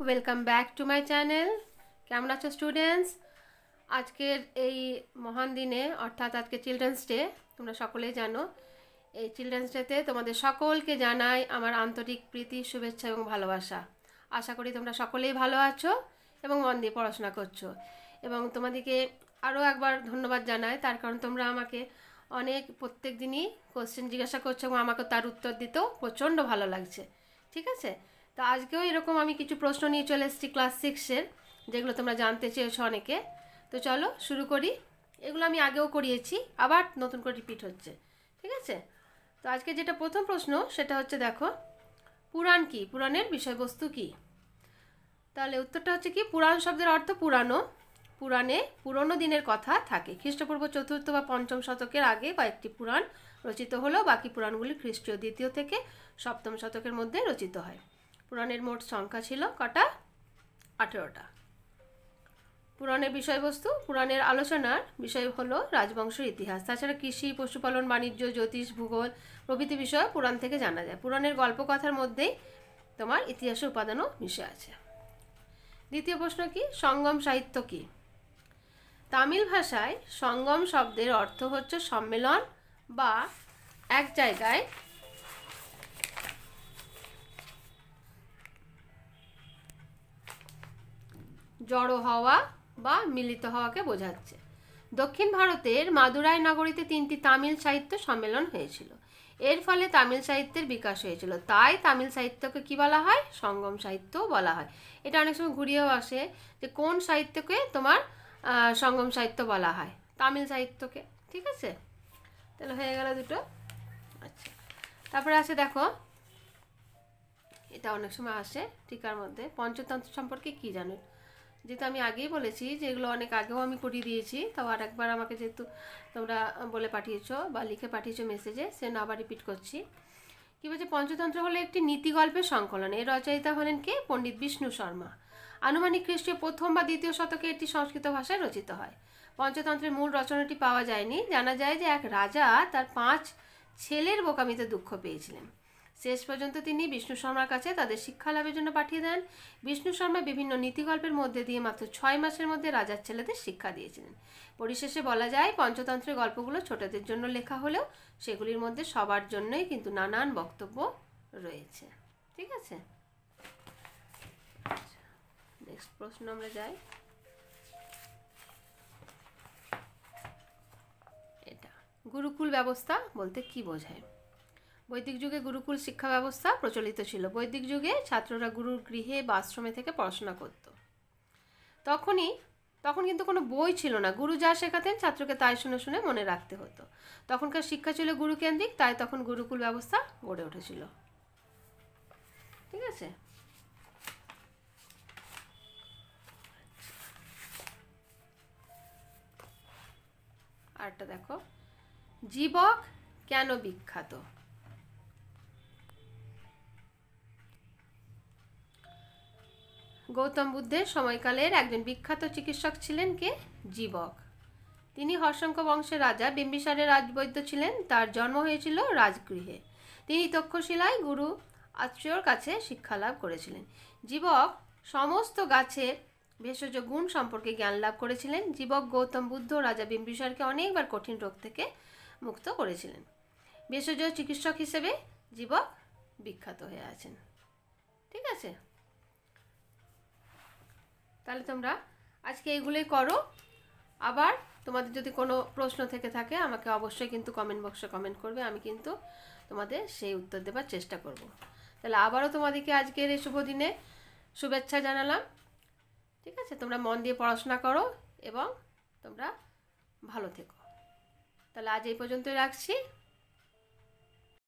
Welcome back to my channel. কেমন আছো students? আজকের এই মহান দিনে অর্থাৎ আজকে চিলড্রেন্স ডে, তোমরা সকলেই জানো। এই চিলড্রেন্স ডেতে তোমাদের সকলকে জানাই আমার আন্তরিক প্রীতি, শুভেচ্ছা এবং ভালোবাসা। আশা করি তোমরা সকলেই ভালো আছো এবং মন দিয়ে পড়াশোনা করছো। এবং তোমাদেরকে আরও একবার ধন্যবাদ জানাই, তার কারণ তোমরা আমাকে অনেক প্রত্যেক দিনই কোশ্চেন জিজ্ঞাসা করছো এবং আমাকে তার উত্তর দিতেও প্রচণ্ড ভালো লাগছে। ঠিক আছে, তো আজকেও এরকম আমি কিছু প্রশ্ন নিয়ে চলে এসেছি ক্লাস 6-এর, যেগুলো তোমরা জানতে চেয়েছো অনেকে। তো চলো শুরু করি। এগুলো আমি আগেও করিয়েছি, আবার নতুন করে রিপিট হচ্ছে। ঠিক আছে, তো আজকে যেটা প্রথম প্রশ্ন সেটা হচ্ছে, দেখো, পুরাণ কি? পুরাণের বিষয়বস্তু কি? তাহলে উত্তরটা হচ্ছে কি, পুরাণ শব্দের অর্থ পুরানো। পুরাণে পুরনো দিনের কথা থাকে। খ্রিস্টপূর্ব 4র্থ বা 5ম শতকের আগে কয়েকটি পুরাণ রচিত হলেও বাকি পুরাণগুলি খ্রিস্টীয় 2য় থেকে 7ম শতকের মধ্যে রচিত হয়। পুরাণের মোট সংখ্যা ছিল কটা? 18টা। পুরাণের বিষয়বস্তু, পুরাণের আলোচনার বিষয় হলো রাজবংশের ইতিহাস। তাছাড়া কৃষি, পশুপালন, বাণিজ্য, জ্যোতিষ, ভূগোল প্রভৃতি বিষয় পুরাণ থেকে জানা যায়। পুরাণের গল্পকথার মধ্যেই তোমার ইতিহাসের উপাদানও মিশে আছে। দ্বিতীয় প্রশ্ন কি, সঙ্গম সাহিত্য কি? তামিল ভাষায় সঙ্গম শব্দের অর্থ হচ্ছে সম্মেলন বা এক জায়গায় জড়ো হওয়া বা মিলিত হওয়াকে বোঝাচ্ছে। দক্ষিণ ভারতের মাদুরাই নগরীতে 3টি তামিল সাহিত্য সম্মেলন হয়েছিল। এর ফলে তামিল সাহিত্যের বিকাশ হয়েছিল। তাই তামিল সাহিত্যকে কি বলা হয়? সঙ্গম সাহিত্য বলা হয়। এটা অনেক সময় ঘুরিয়েও আসে যে কোন সাহিত্যকে তোমার সঙ্গম সাহিত্য বলা হয়? তামিল সাহিত্যকে। ঠিক আছে, তাহলে হয়ে গেল দুটো। আচ্ছা, তারপরে আছে, দেখো, এটা অনেক সময় আসে টিকার মধ্যে, পঞ্চতন্ত্র সম্পর্কে কি জানো? যেহেতু আমি আগেই বলেছি যে এগুলো অনেক আগেও আমি করিয়ে দিয়েছি, তাও আর একবার আমাকে যেহেতু তোমরা বলে পাঠিয়েছো বা লিখে পাঠিয়েছো মেসেজে, সে আবার রিপিট করছি। কী বলছে? পঞ্চতন্ত্র হলো একটি নীতিগল্পের সংকলন। এর রচয়িতা হলেন কে? পণ্ডিত বিষ্ণু শর্মা। আনুমানিক খ্রিস্টীয় 1ম বা 2য় শতকে এটি সংস্কৃত ভাষায় রচিত হয়। পঞ্চতন্ত্রের মূল রচনাটি পাওয়া যায়নি। জানা যায় যে এক রাজা তার 5 ছেলের বোকামিতে দুঃখ পেয়েছিলেন। শেষ পর্যন্ত তিনি বিষ্ণু শর্মার কাছে তাদের শিক্ষা লাভের জন্য পাঠিয়ে দেন। বিষ্ণু শর্মা বিভিন্ন নীতিগল্পের মধ্যে দিয়ে মাত্র 6 মাসের মধ্যে রাজার ছেলেদের শিক্ষা দিয়েছিলেন। পরিশেষে বলা যায়, পঞ্চতন্ত্রের গল্পগুলো ছোটদের জন্য লেখা হলেও সেগুলির মধ্যে সবার জন্যই কিন্তু নানান বক্তব্য রয়েছে। ঠিক আছে, নেক্সট প্রশ্ন আমরা যাই। এটা, গুরুকুল ব্যবস্থা বলতে কি বোঝায়? বৈদিক যুগে গুরুকুল শিক্ষা ব্যবস্থা প্রচলিত ছিল। বৈদিক যুগে ছাত্ররা গুরুর গৃহে বা আশ্রমে থেকে পড়াশোনা করত। তখন কিন্তু কোনো বই ছিল না। গুরু যা শেখাতেন ছাত্রকে তাই শুনে শুনে মনে রাখতে হতো। তখনকার শিক্ষা ছিল গুরুকেন্দ্রিক, তাই তখন গুরুকুল ব্যবস্থা গড়ে উঠেছিল। ঠিক আছে, আরেকটা দেখো, জীবক কেন বিখ্যাত? গৌতম বুদ্ধের সময়কালের একজন বিখ্যাত চিকিৎসক ছিলেন কে? জীবক। তিনি হর্ষঙ্ক বংশের রাজা বিম্বিসারের রাজবৈদ্য ছিলেন। তার জন্ম হয়েছিল রাজগৃহে। তিনি তক্ষশিলায় গুরু আত্রেয়র কাছে শিক্ষা লাভ করেছিলেন। জীবক সমস্ত গাছের ভেষজ গুণ সম্পর্কে জ্ঞান লাভ করেছিলেন। জীবক গৌতম বুদ্ধ রাজা বিম্বিসারকে অনেকবার কঠিন রোগ থেকে মুক্ত করেছিলেন। ভেষজ চিকিৎসক হিসেবে জীবক বিখ্যাত হয়ে আছেন। ঠিক আছে, তাহলে তোমরা আজকে এগুলোই করো। আবার তোমাদের যদি কোনো প্রশ্ন থেকে থাকে আমাকে অবশ্যই কিন্তু কমেন্ট বক্সে কমেন্ট করবে, আমি কিন্তু তোমাদের সেই উত্তর দেওয়ার চেষ্টা করব। তাহলে আবারও তোমাদেরকে আজকের এই শুভ দিনে শুভেচ্ছা জানালাম। ঠিক আছে, তোমরা মন দিয়ে পড়াশোনা করো এবং তোমরা ভালো থেকো। তাহলে আজ এই পর্যন্তই রাখছি।